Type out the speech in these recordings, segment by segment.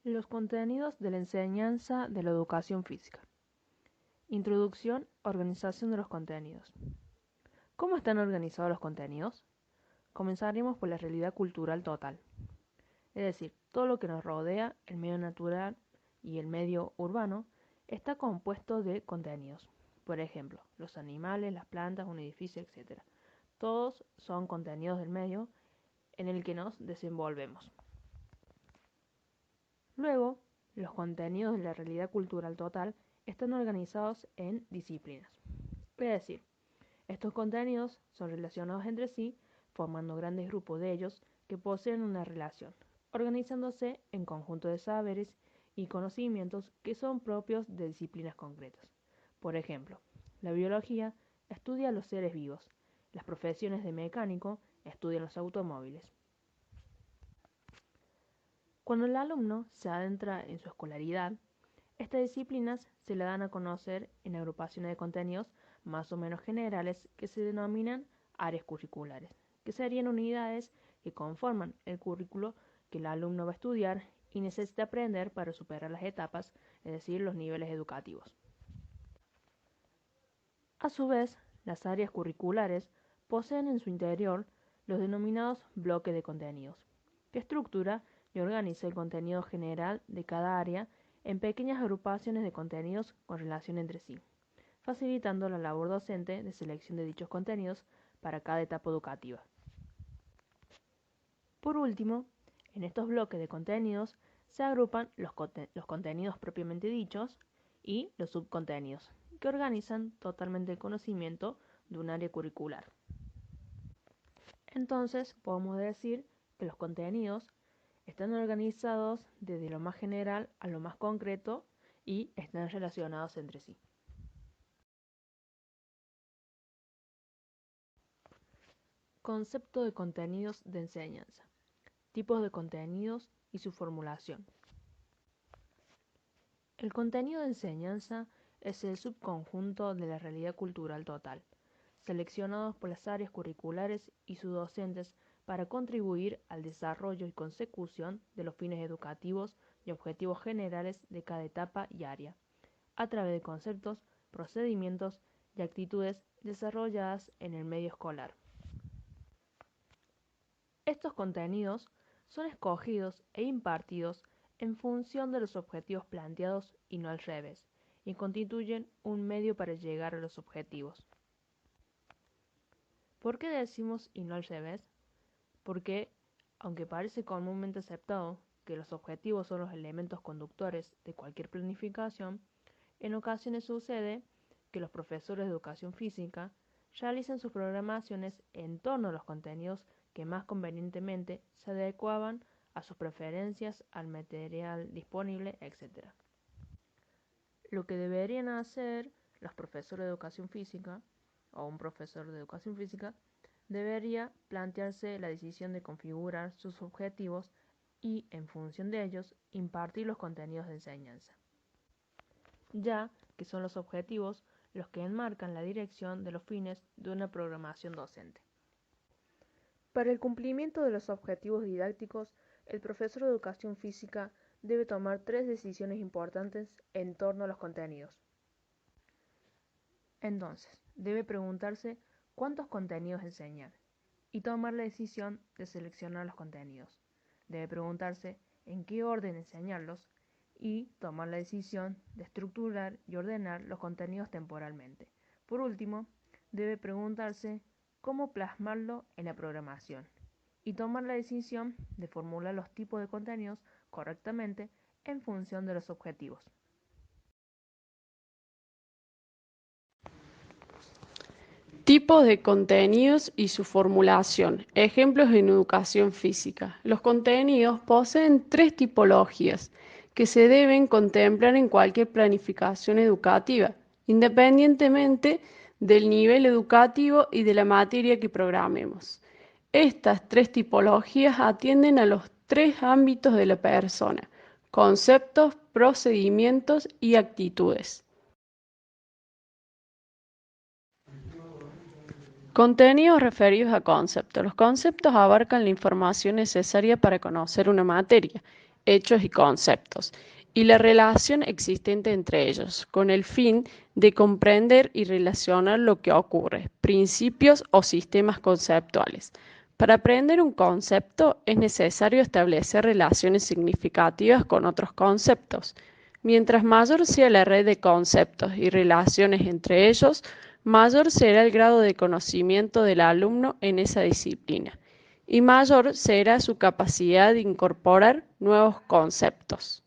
Los contenidos de la enseñanza de la educación física. Introducción, organización de los contenidos. ¿Cómo están organizados los contenidos? Comenzaremos por la realidad cultural total, es decir, todo lo que nos rodea, el medio natural y el medio urbano, está compuesto de contenidos. Por ejemplo, los animales, las plantas, un edificio, etc. Todos son contenidos del medio en el que nos desenvolvemos. Luego, los contenidos de la realidad cultural total están organizados en disciplinas. Es decir, estos contenidos son relacionados entre sí, formando grandes grupos de ellos que poseen una relación, organizándose en conjuntos de saberes y conocimientos que son propios de disciplinas concretas. Por ejemplo, la biología estudia los seres vivos, las profesiones de mecánico estudian los automóviles. Cuando el alumno se adentra en su escolaridad, estas disciplinas se le dan a conocer en agrupaciones de contenidos más o menos generales que se denominan áreas curriculares, que serían unidades que conforman el currículo que el alumno va a estudiar y necesita aprender para superar las etapas, es decir, los niveles educativos. A su vez, las áreas curriculares poseen en su interior los denominados bloques de contenidos, que estructura y organiza el contenido general de cada área en pequeñas agrupaciones de contenidos con relación entre sí, facilitando la labor docente de selección de dichos contenidos para cada etapa educativa. Por último, en estos bloques de contenidos se agrupan los contenidos propiamente dichos y los subcontenidos, que organizan totalmente el conocimiento de un área curricular. Entonces, podemos decir que los contenidos están organizados desde lo más general a lo más concreto y están relacionados entre sí. Concepto de contenidos de enseñanza. Tipos de contenidos y su formulación. El contenido de enseñanza es el subconjunto de la realidad cultural total, seleccionados por las áreas curriculares y sus docentes para contribuir al desarrollo y consecución de los fines educativos y objetivos generales de cada etapa y área, a través de conceptos, procedimientos y actitudes desarrolladas en el medio escolar. Estos contenidos son escogidos e impartidos en función de los objetivos planteados y no al revés, y constituyen un medio para llegar a los objetivos. ¿Por qué decimos y no al revés? Porque, aunque parece comúnmente aceptado que los objetivos son los elementos conductores de cualquier planificación, en ocasiones sucede que los profesores de educación física realizan sus programaciones en torno a los contenidos que más convenientemente se adecuaban a sus preferencias, al material disponible, etc. Lo que deberían hacer los profesores de educación física o un profesor de educación física debería plantearse la decisión de configurar sus objetivos y, en función de ellos, impartir los contenidos de enseñanza, ya que son los objetivos los que enmarcan la dirección de los fines de una programación docente. Para el cumplimiento de los objetivos didácticos, el profesor de educación física debe tomar 3 decisiones importantes en torno a los contenidos. Entonces, debe preguntarse cuántos contenidos enseñar y tomar la decisión de seleccionar los contenidos. Debe preguntarse en qué orden enseñarlos y tomar la decisión de estructurar y ordenar los contenidos temporalmente. Por último, debe preguntarse cómo plasmarlo en la programación y tomar la decisión de formular los tipos de contenidos correctamente en función de los objetivos. Tipos de contenidos y su formulación. Ejemplos en educación física. Los contenidos poseen 3 tipologías que se deben contemplar en cualquier planificación educativa, independientemente del nivel educativo y de la materia que programemos. Estas 3 tipologías atienden a los 3 ámbitos de la persona: conceptos, procedimientos y actitudes. Contenidos referidos a conceptos. Los conceptos abarcan la información necesaria para conocer una materia. hechos y conceptos, y la relación existente entre ellos, con el fin de comprender y relacionar lo que ocurre, principios o sistemas conceptuales. Para aprender un concepto es necesario establecer relaciones significativas con otros conceptos. Mientras mayor sea la red de conceptos y relaciones entre ellos, mayor será el grado de conocimiento del alumno en esa disciplina y mayor será su capacidad de incorporar nuevos conceptos.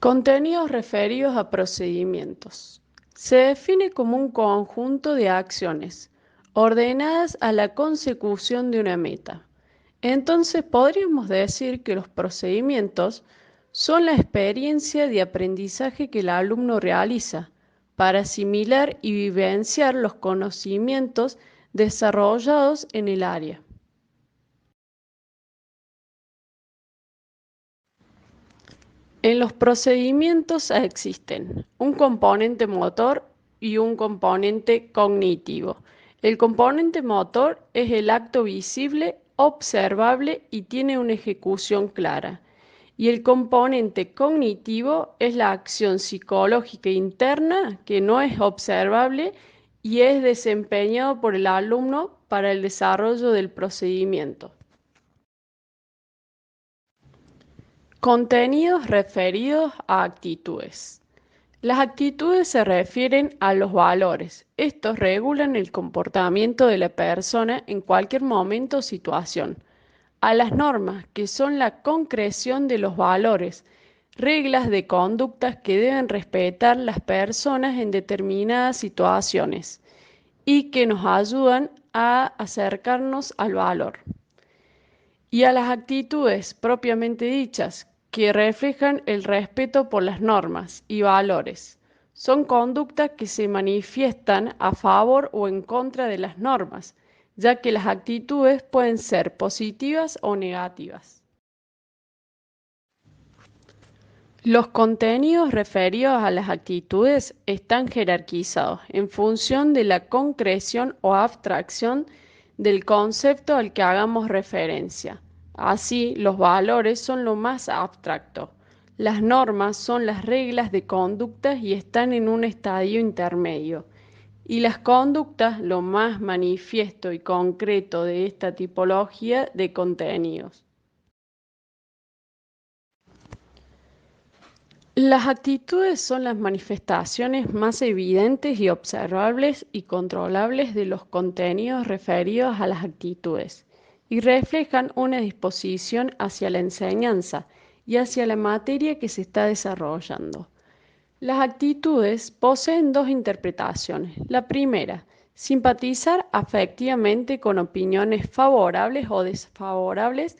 Contenidos referidos a procedimientos. Se define como un conjunto de acciones ordenadas a la consecución de una meta. Entonces podríamos decir que los procedimientos son la experiencia de aprendizaje que el alumno realiza para asimilar y vivenciar los conocimientos desarrollados en el área. En los procedimientos existen un componente motor y un componente cognitivo. El componente motor es el acto visible, observable y tiene una ejecución clara. Y el componente cognitivo es la acción psicológica interna que no es observable y es desempeñado por el alumno para el desarrollo del procedimiento. Contenidos referidos a actitudes. Las actitudes se refieren a los valores. Estos regulan el comportamiento de la persona en cualquier momento o situación. A las normas, que son la concreción de los valores, reglas de conductas que deben respetar las personas en determinadas situaciones y que nos ayudan a acercarnos al valor. Y a las actitudes propiamente dichas, que reflejan el respeto por las normas y valores. Son conductas que se manifiestan a favor o en contra de las normas, ya que las actitudes pueden ser positivas o negativas. Los contenidos referidos a las actitudes están jerarquizados en función de la concreción o abstracción del concepto al que hagamos referencia. Así, los valores son lo más abstracto. Las normas son las reglas de conducta y están en un estadio intermedio. Y las conductas, lo más manifiesto y concreto de esta tipología de contenidos. Las actitudes son las manifestaciones más evidentes y observables y controlables de los contenidos referidos a las actitudes y reflejan una disposición hacia la enseñanza y hacia la materia que se está desarrollando. Las actitudes poseen dos interpretaciones. La primera, simpatizar afectivamente con opiniones favorables o desfavorables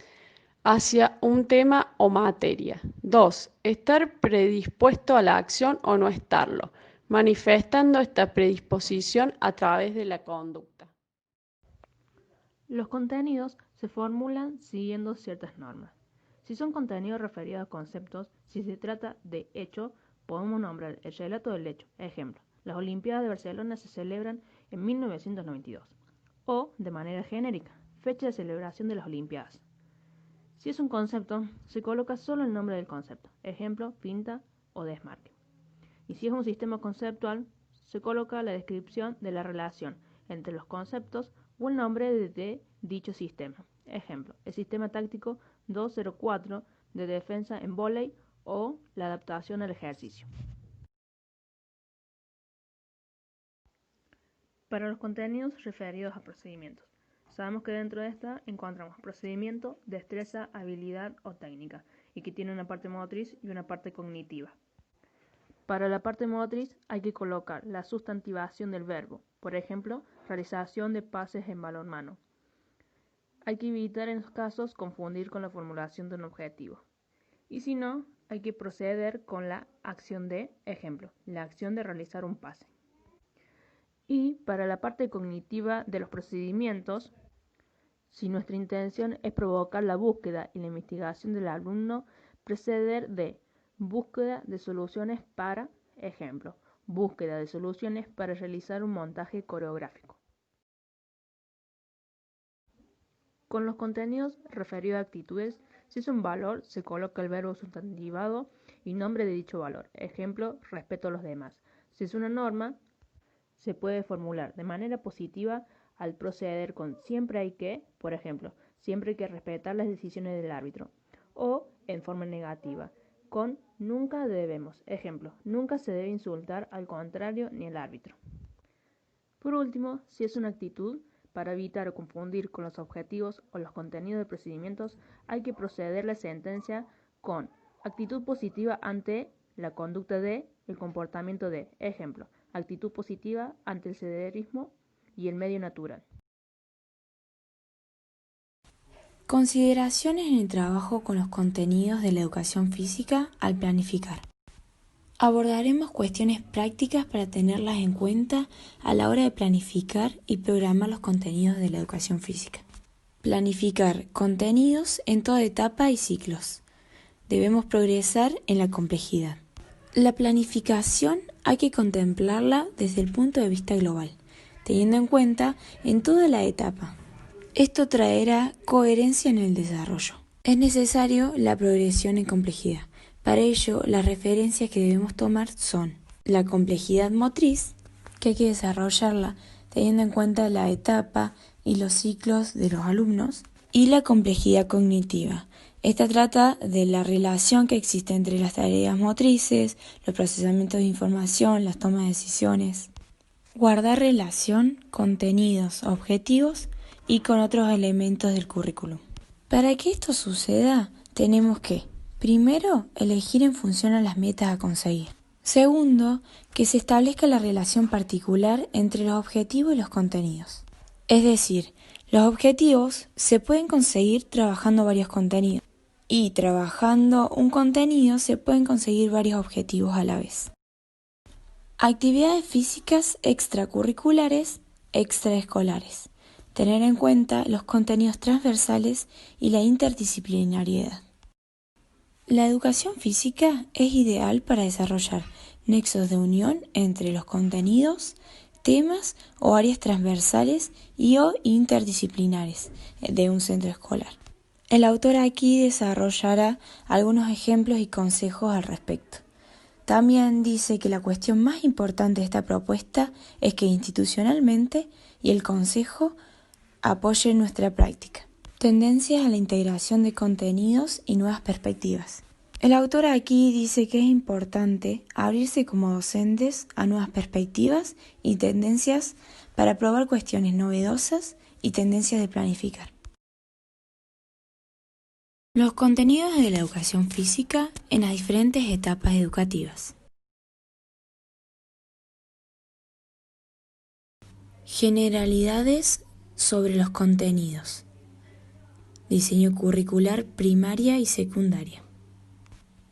hacia un tema o materia. 2. Estar predispuesto a la acción o no estarlo, manifestando esta predisposición a través de la conducta. Los contenidos se formulan siguiendo ciertas normas. Si son contenidos referidos a conceptos, si se trata de hecho, podemos nombrar el relato del hecho. Ejemplo, las Olimpiadas de Barcelona se celebran en 1992. O, de manera genérica, fecha de celebración de las Olimpiadas. Si es un concepto, se coloca solo el nombre del concepto. Ejemplo, pinta o desmarque. Y si es un sistema conceptual, se coloca la descripción de la relación entre los conceptos o el nombre de dicho sistema. Ejemplo, el sistema táctico 204 de defensa en vóley o la adaptación al ejercicio. Para los contenidos referidos a procedimientos, sabemos que dentro de esta encontramos procedimiento, destreza, habilidad o técnica, y que tiene una parte motriz y una parte cognitiva. Para la parte motriz hay que colocar la sustantivación del verbo, por ejemplo, realización de pases en balonmano. Hay que evitar en los casos confundir con la formulación de un objetivo. Y si no, hay que proceder con la acción de, ejemplo, la acción de realizar un pase. Y para la parte cognitiva de los procedimientos, si nuestra intención es provocar la búsqueda y la investigación del alumno, proceder de búsqueda de soluciones para, ejemplo, búsqueda de soluciones para realizar un montaje coreográfico. Con los contenidos referidos a actitudes, si es un valor, se coloca el verbo sustantivado y nombre de dicho valor. Ejemplo, respeto a los demás. Si es una norma, se puede formular de manera positiva al proceder con siempre hay que, por ejemplo, siempre hay que respetar las decisiones del árbitro. O en forma negativa, con nunca debemos. Ejemplo, nunca se debe insultar al contrario ni al árbitro. Por último, si es una actitud, para evitar o confundir con los objetivos o los contenidos de procedimientos, hay que proceder la sentencia con actitud positiva ante la conducta de, el comportamiento de. Ejemplo, actitud positiva ante el senderismo y el medio natural. Consideraciones en el trabajo con los contenidos de la educación física al planificar. Abordaremos cuestiones prácticas para tenerlas en cuenta a la hora de planificar y programar los contenidos de la educación física. Planificar contenidos en toda etapa y ciclos. Debemos progresar en la complejidad. La planificación hay que contemplarla desde el punto de vista global, teniendo en cuenta en toda la etapa. Esto traerá coherencia en el desarrollo. Es necesario la progresión en complejidad. Para ello, las referencias que debemos tomar son la complejidad motriz, que hay que desarrollarla teniendo en cuenta la etapa y los ciclos de los alumnos, y la complejidad cognitiva. Esta trata de la relación que existe entre las tareas motrices, los procesamientos de información, las tomas de decisiones. Guardar relación, contenidos, objetivos y con otros elementos del currículum. Para que esto suceda, tenemos que, primero, elegir en función a las metas a conseguir. Segundo, que se establezca la relación particular entre los objetivos y los contenidos. Es decir, los objetivos se pueden conseguir trabajando varios contenidos y trabajando un contenido se pueden conseguir varios objetivos a la vez. Actividades físicas extracurriculares, extraescolares. Tener en cuenta los contenidos transversales y la interdisciplinariedad. La educación física es ideal para desarrollar nexos de unión entre los contenidos, temas o áreas transversales y o interdisciplinares de un centro escolar. El autor aquí desarrollará algunos ejemplos y consejos al respecto. También dice que la cuestión más importante de esta propuesta es que institucionalmente y el Consejo apoyen nuestra práctica. Tendencias a la integración de contenidos y nuevas perspectivas. El autor aquí dice que es importante abrirse como docentes a nuevas perspectivas y tendencias para probar cuestiones novedosas y tendencias de planificar. Los contenidos de la educación física en las diferentes etapas educativas. Generalidades sobre los contenidos. Diseño curricular primaria y secundaria.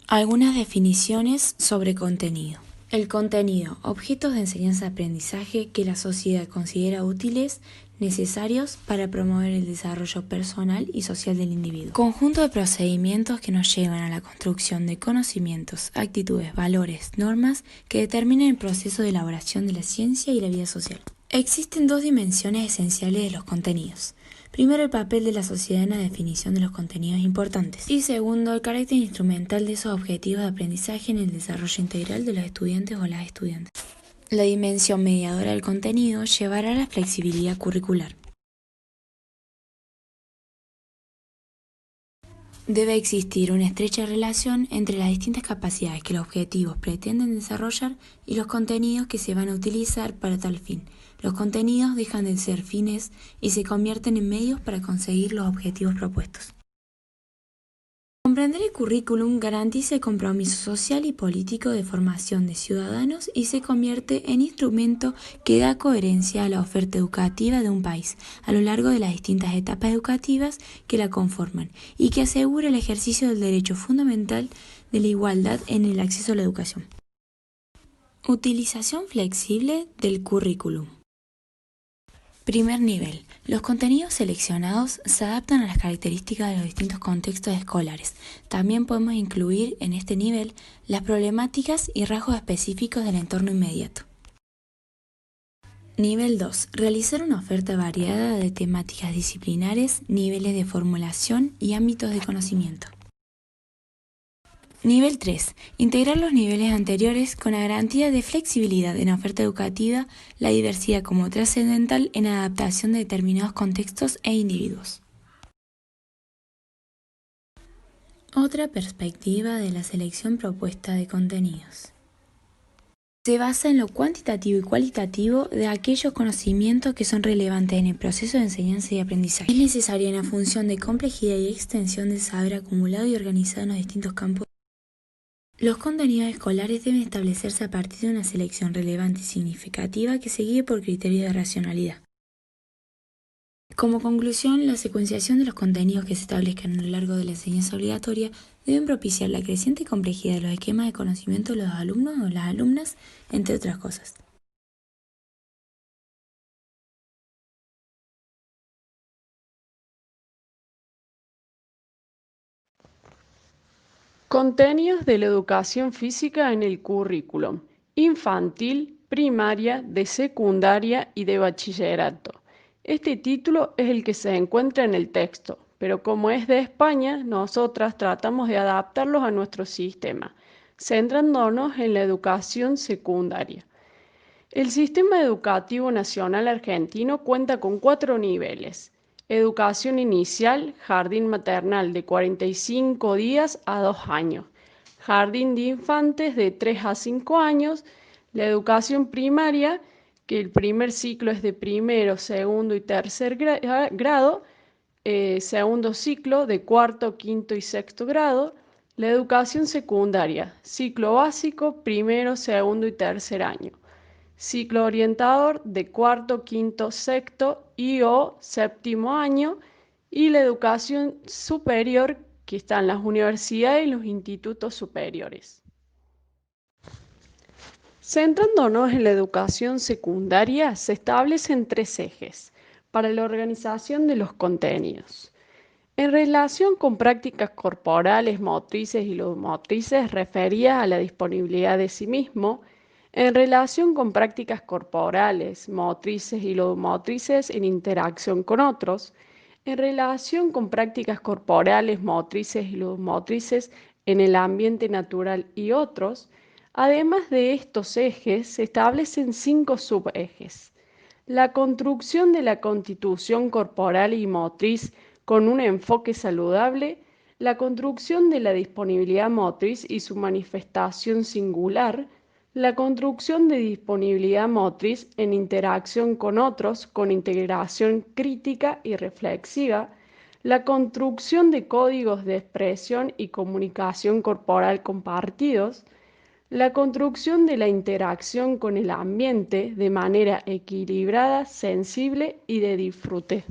Algunas definiciones sobre contenido. El contenido, objetos de enseñanza-aprendizaje que la sociedad considera útiles, necesarios para promover el desarrollo personal y social del individuo. Conjunto de procedimientos que nos llevan a la construcción de conocimientos, actitudes, valores, normas que determinan el proceso de elaboración de la ciencia y la vida social. Existen dos dimensiones esenciales de los contenidos. Primero, el papel de la sociedad en la definición de los contenidos importantes. Y segundo, el carácter instrumental de esos objetivos de aprendizaje en el desarrollo integral de los estudiantes o las estudiantes. La dimensión mediadora del contenido llevará a la flexibilidad curricular. Debe existir una estrecha relación entre las distintas capacidades que los objetivos pretenden desarrollar y los contenidos que se van a utilizar para tal fin. Los contenidos dejan de ser fines y se convierten en medios para conseguir los objetivos propuestos. Comprender el currículum garantiza el compromiso social y político de formación de ciudadanos y se convierte en instrumento que da coherencia a la oferta educativa de un país a lo largo de las distintas etapas educativas que la conforman y que asegura el ejercicio del derecho fundamental de la igualdad en el acceso a la educación. Utilización flexible del currículum. Primer nivel. Los contenidos seleccionados se adaptan a las características de los distintos contextos escolares. También podemos incluir en este nivel las problemáticas y rasgos específicos del entorno inmediato. Nivel 2. Realizar una oferta variada de temáticas disciplinares, niveles de formulación y ámbitos de conocimiento. Nivel 3. Integrar los niveles anteriores con la garantía de flexibilidad en la oferta educativa, la diversidad como trascendental en la adaptación de determinados contextos e individuos. Otra perspectiva de la selección propuesta de contenidos. Se basa en lo cuantitativo y cualitativo de aquellos conocimientos que son relevantes en el proceso de enseñanza y aprendizaje. Es necesaria una función de complejidad y extensión del saber acumulado y organizado en los distintos campos. Los contenidos escolares deben establecerse a partir de una selección relevante y significativa que se guíe por criterios de racionalidad. Como conclusión, la secuenciación de los contenidos que se establezcan a lo largo de la enseñanza obligatoria deben propiciar la creciente complejidad de los esquemas de conocimiento de los alumnos o las alumnas, entre otras cosas. Contenidos de la educación física en el currículum infantil, primaria, de secundaria y de bachillerato. Este título es el que se encuentra en el texto, pero como es de España, nosotras tratamos de adaptarlos a nuestro sistema, centrándonos en la educación secundaria. El Sistema Educativo Nacional Argentino cuenta con 4 niveles: educación inicial, jardín maternal de 45 días a 2 años, jardín de infantes de 3 a 5 años, la educación primaria, que el primer ciclo es de primero, segundo y tercer grado, segundo ciclo de cuarto, quinto y sexto grado, la educación secundaria, ciclo básico, primero, segundo y tercer año, ciclo orientador de cuarto, quinto, sexto y o séptimo año, y la educación superior, que está en las universidades y los institutos superiores. Centrándonos en la educación secundaria, se establecen 3 ejes para la organización de los contenidos. En relación con prácticas corporales, motrices y locomotrices referidas a la disponibilidad de sí mismo, en relación con prácticas corporales, motrices y locomotrices en interacción con otros, en relación con prácticas corporales, motrices y locomotrices en el ambiente natural y otros, además de estos ejes, se establecen 5 subejes: la construcción de la constitución corporal y motriz con un enfoque saludable, la construcción de la disponibilidad motriz y su manifestación singular, la construcción de disponibilidad motriz en interacción con otros con integración crítica y reflexiva, la construcción de códigos de expresión y comunicación corporal compartidos, la construcción de la interacción con el ambiente de manera equilibrada, sensible y de disfrute.